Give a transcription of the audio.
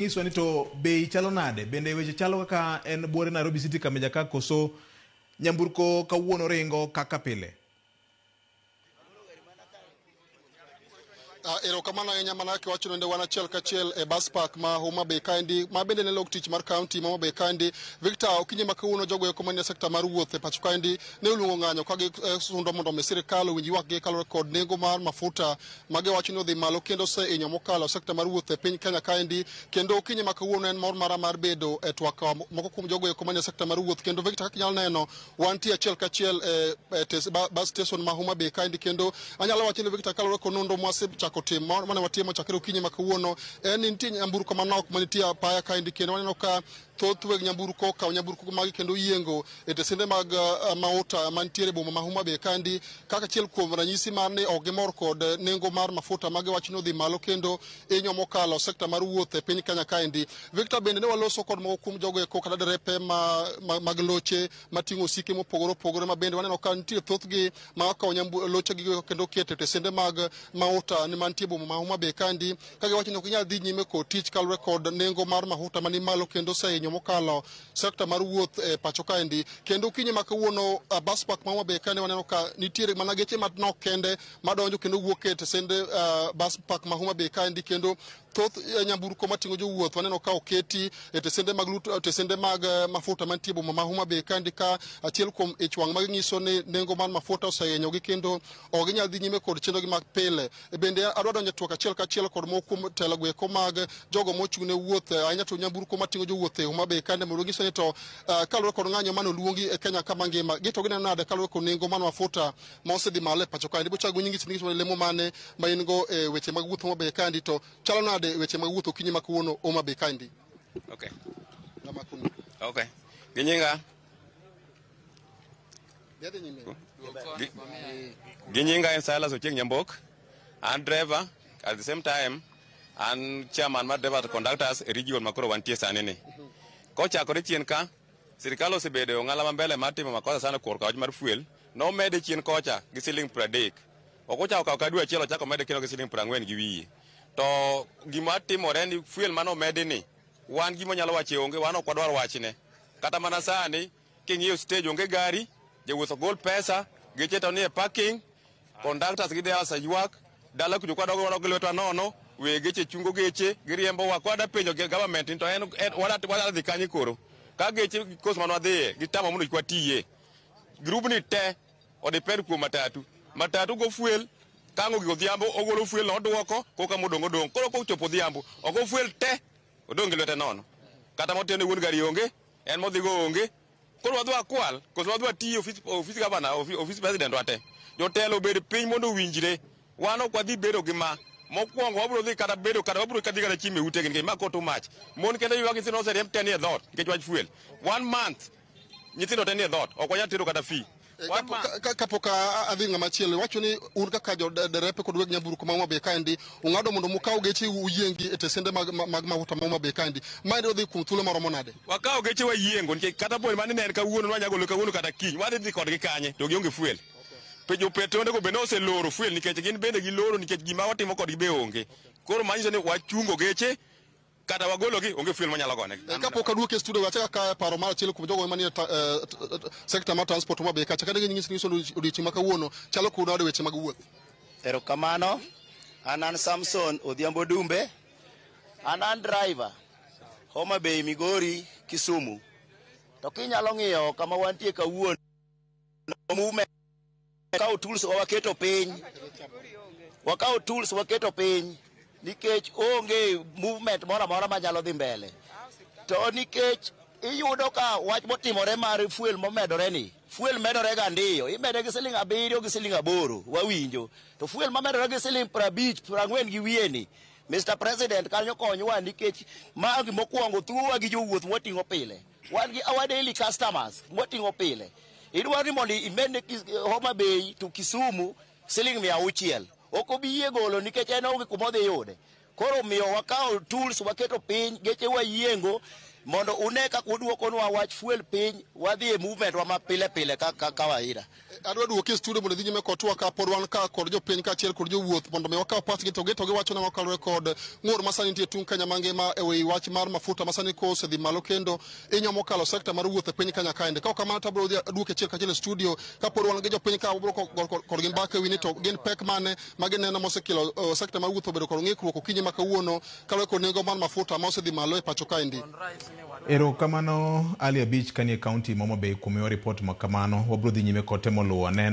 Iso ni to bei chalo nade bende weche chalo kaka en buore Nairobi City kameja ka koso nyamburko kawuono ringo kaka pile. Ero kamano ahinya manake wacho nende wan achiel kachiel e bus park ma Homa Bay kaendi ma bende ne lok tich mar county ma Homa Bay kaendi. Victor, okinyi ma kawuono jogo eko manie sekta mar wuoth e pacho kaendi ne oluongo ng'anyo ka gisundo mondo mi sirikal owinj ywakgi kalore kod nengo mar mafuta ma giwacho ni odhi malo kendo osehinyo mokalo sekta mar wuoth e piny Kenya kaendi. Kendo okinyi ma kawuono en mor mara mar bedo e twak moko kuom jogo eko manie sekta mar wuoth. Kendo Victor, kaka inyalo neno wantie achiel kachiel e bus station ma Homa Bay kaendi. Kendo anyalo wacho ni Victor, kalore kod nonro mwasechako timo mane watimo chakre okinyi ma kawuono en nitie nyamburko manok manitie apaya kaendi. Kendo waneno ka thoth weg nyamburko kawo nyamburko magi kendo yiengo e tesende mag mauta mantiere boma ma Homa Bay kaendi kaka achiel kuom ranyisi mar ni ok gimor kod nengo mar mafuta ma giwacho ni odhi malo kendo hinyo mokalo sekta mar wuoth e piny Kenya kaendi. Victor, bende ne waloso kod moko kuom jogo eko kata derepe mag loche mating'o osike mopogore opogore ma bende waneno ka nitie thothgi ma kawo loche gi kendo keto e tesende mag mauta ni mantie boma ma Homa Bay kaendi ka giwacho ni ok ginyal dhi nyime kod tich kalore kod nengo mar mafuta mani malo kendo osehinyo mokalo sekta mar wuoth e pacho kaendi. Kendo kinyi ma kawuono bus park ma Homa Bay kaendi waneno ka nitiere mana geche manok kende madonjo kendo wuok e tesende bus park ma Homa Bay kaendi. Kendo thoth nyamburko mating'o jowuoth waneno ka oketi e tesende mag mafuta mantie boma ma Homa Bay kaendi ka achiel kuom ich wang' ma ginyiso ni nengo mar mafuta osehinyogi kendo ok ginyal dhi nyime kod chenrogi mag pile. Bende adwa donjo e twak achiel kachiel kod moko kuom telogo eko mag jogo mochung' ne wuoth ahinya to nyamburko mating'o jowuoth e Homa Bay kaendi mondo giso ni to kalore kod ng'anyo mane oluongi e Kenya ka mangima gito gineno nade kalore kod nengo mar mafuta ma osedhi malo e pacho kaendi. Bochago nyingi lemo mane ma in go e weche mag wuoth Homa Bay kaendi to chalo nade weche mag wuoth okinyi ma kawuono Homa Bay kaendi. Okay. Ginyinga en Silas Ochieng Nyambok. I'm driver at the same time and chairman mar driver conductors region makoro wantie sani ni. Kochakore chien ka sirikal osebedo ng'ala mambele mar timo makosa sana korka wach mar fuel no mede chien kocha gi siling 30. Okocha okaw kadu achiel ochako mede kendo gi siling 40 gi wiye. To gima timore ni fuel mano mede ni wan gima nyalo wache onge wan ok wadwar wachne. Kata mana sani king'iyo stage onge gari jowuotho gol pesa geche to nie parking conductors gi dia saywak dala kujo kwadogo wan ogilwetwa nono we geche chungo geche giriembo wa kwada penjo government to en wala dhi kanyi koro ka geche kos manwa dhiye gitamo mondo kwa tiye group ni te odepend kuom matatu go fuel kango gi odhiambo ogolo fuel no duoko koka modong koro ko chopo odhiambo ogo fuel te odong lwete nono kata motene wuon gari onge en modhigo onge koro wadwa kwal koso wadwa tiyo office governor office president wate jotelo bed piny mondo winjre wan ok wadhi bedo gi ma mokwongo wabro dhi kata bedo kata wabro kadhi kata chime ute nikech ma koto mach mon kendo ywak nyithindo oseriemb tenie dhot nikech wach fuel 1 month nyithindo tenie dhot ok wanyal tero kata fee. Kapok adhi ng'ama chielo wacho ni un kaka derepe kod weg nyamburko ma Homa Bay kaendi ung'ado mondo mukaw geche uyiengi e tesende mag mafuta ma Homa Bay kaendi ma odhi kuom thuolo maromo nade? Wakaw geche wayiengo nikech kata poni mane nen kawuono wanyagolo kawuono kata kiny wadhi dhi kodgi kanye to gionge fuel. Pejo petonde go bende oseloro fuel nikech gin bende giloro nikech gima watimo kodgi be onge. Koro manyiso ni wachungo geche kata wagologi onge fuel manyalo gone. Kapok aduoke studio wacha ka paro mar achiel kuom jogo manie sekta mar transport Homa Bay kacha kata nyingi odiochieng' ma kawuono chalo kuno ade weche mag wuoth. Erokamano, an Samson Odhiambo Dumbe, an driver Homa Bay, Migori, Kisumu. To kinyalo ng'iyo kama wantie kawuono movement wakaw tools waketo piny nikech onge movement mora manyalo dhi mbele. To nikech iyudo ka wach motimore mar fuel momedore ni fuel medore ga ndiyo imede gi siling 7 gi siling 8 wawinjo to fuel mamedore gi siling 50 40 gi wiye ni Mr. President kanyo konywa nikech magi mokwongo thuwa gi jowuoth moting'o pile wan gi our daily customers moting'o pile idwaro ni mondo imede Homa Bay to Kisumu siling 600 ok obiye golo nikech en onge kuma odhi yude. Koro miyo wakaw tools waketo piny geche wayiengo mondo une ka kuduokonwa wach fuel piny wadhi e movement wa mapile pile ka kawaida. Adwa duoke studio mondo dhi nyime kotwa ka pod wan ka kod jopiny kaachiel kod jowuoth mondo mi wakaw pachgi to giwacho nang'o kalure kod ng'ur masani nitie tung Kenya mangima e wi wach mar mafuta masani kosedhi malo kendo inyo mokalo sekta mar wuoth e piny Kenya kaende. Ka ok kamano to abiro duoke achiel studio ka pod wan gi jopiny ka wabiro kod gin mbaka ewi ni to gin pek mane ma gineno mosekelo sekta mar wuoth obedo kod ng'ikruok okinyi ma kawuono kalure kod nengo mar mafuta ma osedhi malo e pacho kaendi. Erokamano Ali Abich kanie kaunti ma Homa Bay kuom report ma kamano. Wabiro dhi nyime kod temo luwo anena